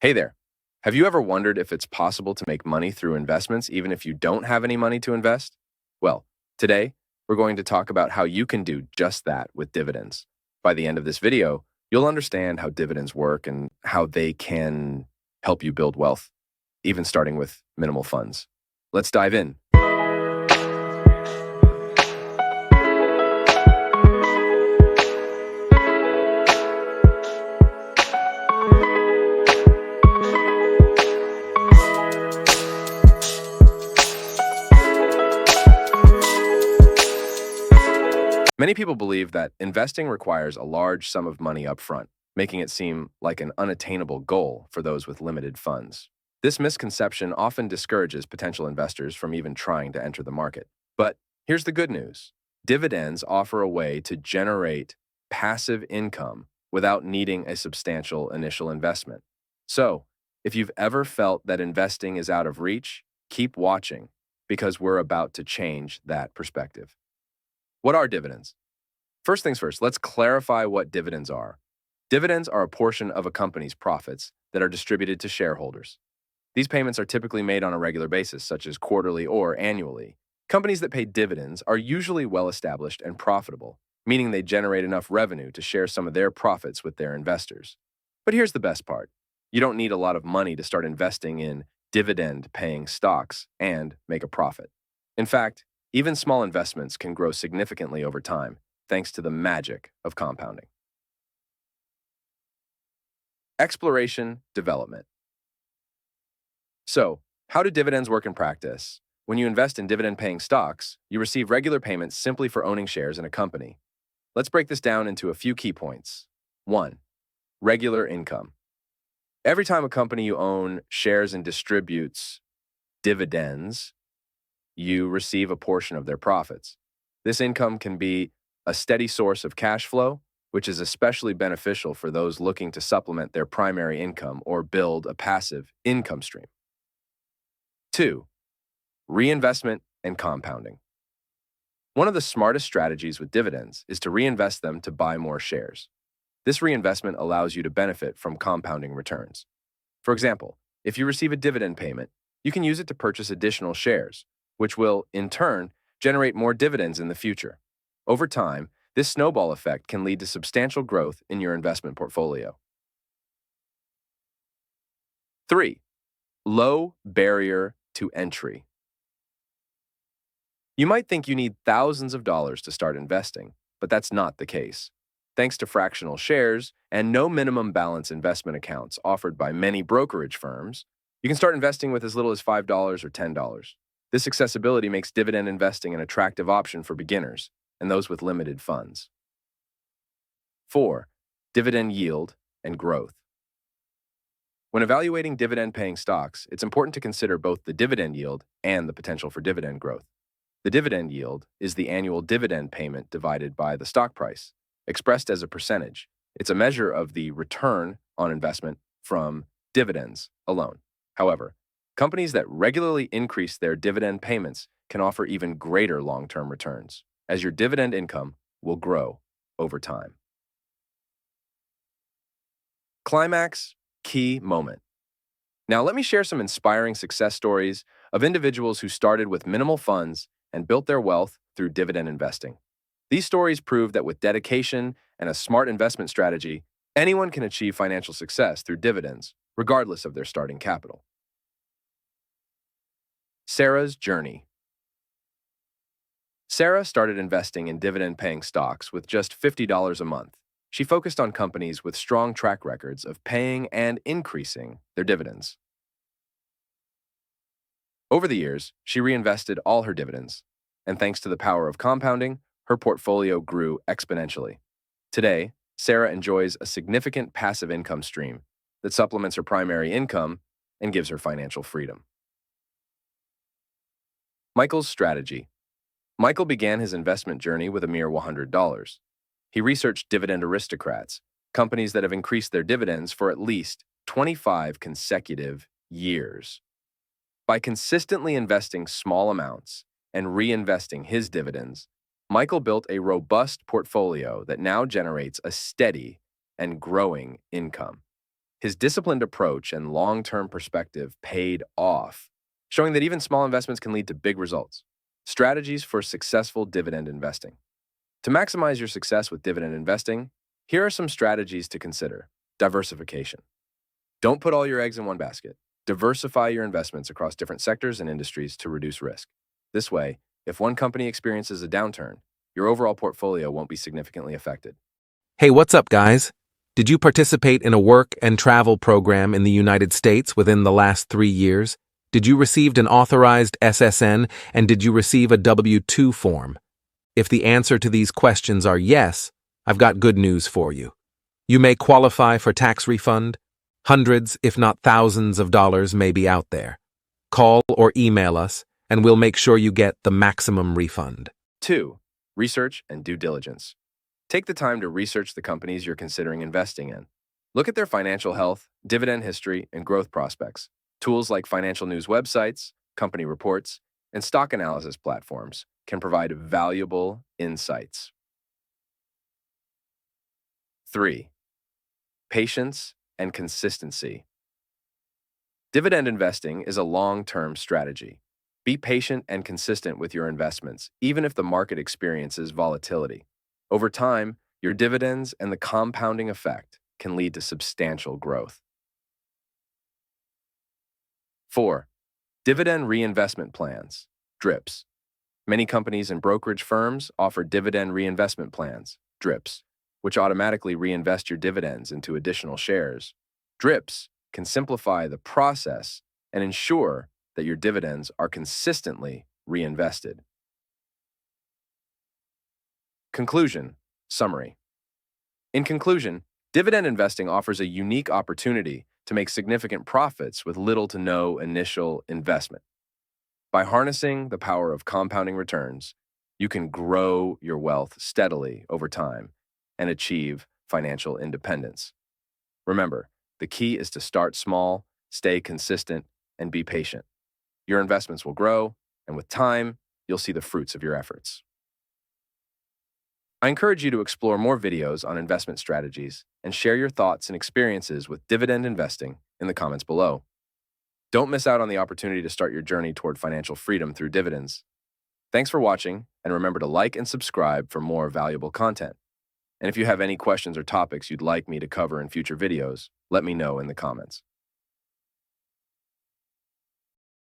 Hey there. Have you ever wondered if it's possible to make money through investments even if you don't have any money to invest? Well, today we're going to talk about how you can do just that with dividends. By the end of this video, you'll understand how dividends work and how they can help you build wealth, even starting with minimal funds. Let's dive in. Many people believe that investing requires a large sum of money up front, making it seem like an unattainable goal for those with limited funds. This misconception often discourages potential investors from even trying to enter the market. But here's the good news. Dividends offer a way to generate passive income without needing a substantial initial investment. So, if you've ever felt that investing is out of reach, keep watching because we're about to change that perspective. What are dividends? First things first, let's clarify what dividends are. Dividends are a portion of a company's profits that are distributed to shareholders. These payments are typically made on a regular basis, such as quarterly or annually. Companies that pay dividends are usually well established and profitable, meaning they generate enough revenue to share some of their profits with their investors. But here's the best part. You don't need a lot of money to start investing in dividend-paying stocks and make a profit. In fact, even small investments can grow significantly over time, thanks to the magic of compounding. Exploration development. So, how do dividends work in practice? When you invest in dividend-paying stocks, you receive regular payments simply for owning shares in a company. Let's break this down into a few key points. 1. Regular income. Every time a company you own shares and distributes dividends, you receive a portion of their profits. This income can be a steady source of cash flow, which is especially beneficial for those looking to supplement their primary income or build a passive income stream. 2. Reinvestment and compounding. One of the smartest strategies with dividends is to reinvest them to buy more shares. This reinvestment allows you to benefit from compounding returns. For example, if you receive a dividend payment, you can use it to purchase additional shares, which will, in turn, generate more dividends in the future. Over time, this snowball effect can lead to substantial growth in your investment portfolio. 3. Low barrier to entry. You might think you need thousands of dollars to start investing, but that's not the case. Thanks to fractional shares and no minimum balance investment accounts offered by many brokerage firms, you can start investing with as little as $5 or $10. This accessibility makes dividend investing an attractive option for beginners and those with limited funds. 4. Dividend yield and growth. When evaluating dividend-paying stocks, it's important to consider both the dividend yield and the potential for dividend growth. The dividend yield is the annual dividend payment divided by the stock price, expressed as a percentage. It's a measure of the return on investment from dividends alone. However, companies that regularly increase their dividend payments can offer even greater long-term returns, as your dividend income will grow over time. Climax key moment. Now, let me share some inspiring success stories of individuals who started with minimal funds and built their wealth through dividend investing. These stories prove that with dedication and a smart investment strategy, anyone can achieve financial success through dividends, regardless of their starting capital. Sarah's journey. Sarah started investing in dividend-paying stocks with just $50 a month. She focused on companies with strong track records of paying and increasing their dividends. Over the years, she reinvested all her dividends, and thanks to the power of compounding, her portfolio grew exponentially. Today, Sarah enjoys a significant passive income stream that supplements her primary income and gives her financial freedom. Michael's strategy. Michael began his investment journey with a mere $100. He researched dividend aristocrats, companies that have increased their dividends for at least 25 consecutive years. By consistently investing small amounts and reinvesting his dividends, Michael built a robust portfolio that now generates a steady and growing income. His disciplined approach and long-term perspective paid off, showing that even small investments can lead to big results. Strategies for successful dividend investing. To maximize your success with dividend investing, here are some strategies to consider. Diversification. Don't put all your eggs in one basket. Diversify your investments across different sectors and industries to reduce risk. This way, if one company experiences a downturn, your overall portfolio won't be significantly affected. Hey, what's up, guys? Did you participate in a work and travel program in the United States within the last 3 years? Did you receive an authorized SSN, and did you receive a W-2 form? If the answer to these questions are yes, I've got good news for you. You may qualify for tax refund. Hundreds, if not thousands of dollars may be out there. Call or email us, and we'll make sure you get the maximum refund. 2. Research and due diligence. Take the time to research the companies you're considering investing in. Look at their financial health, dividend history, and growth prospects. Tools like financial news websites, company reports, and stock analysis platforms can provide valuable insights. 3. Patience and consistency. Dividend investing is a long-term strategy. Be patient and consistent with your investments, even if the market experiences volatility. Over time, your dividends and the compounding effect can lead to substantial growth. 4. Dividend reinvestment plans, DRIPs. Many companies and brokerage firms offer dividend reinvestment plans, DRIPs, which automatically reinvest your dividends into additional shares. DRIPs can simplify the process and ensure that your dividends are consistently reinvested. Conclusion, summary. In conclusion, dividend investing offers a unique opportunity to make significant profits with little to no initial investment. By harnessing the power of compounding returns, you can grow your wealth steadily over time and achieve financial independence. Remember, the key is to start small, stay consistent, and be patient. Your investments will grow, and with time, you'll see the fruits of your efforts. I encourage you to explore more videos on investment strategies and share your thoughts and experiences with dividend investing in the comments below. Don't miss out on the opportunity to start your journey toward financial freedom through dividends. Thanks for watching, and remember to like and subscribe for more valuable content. And if you have any questions or topics you'd like me to cover in future videos, let me know in the comments.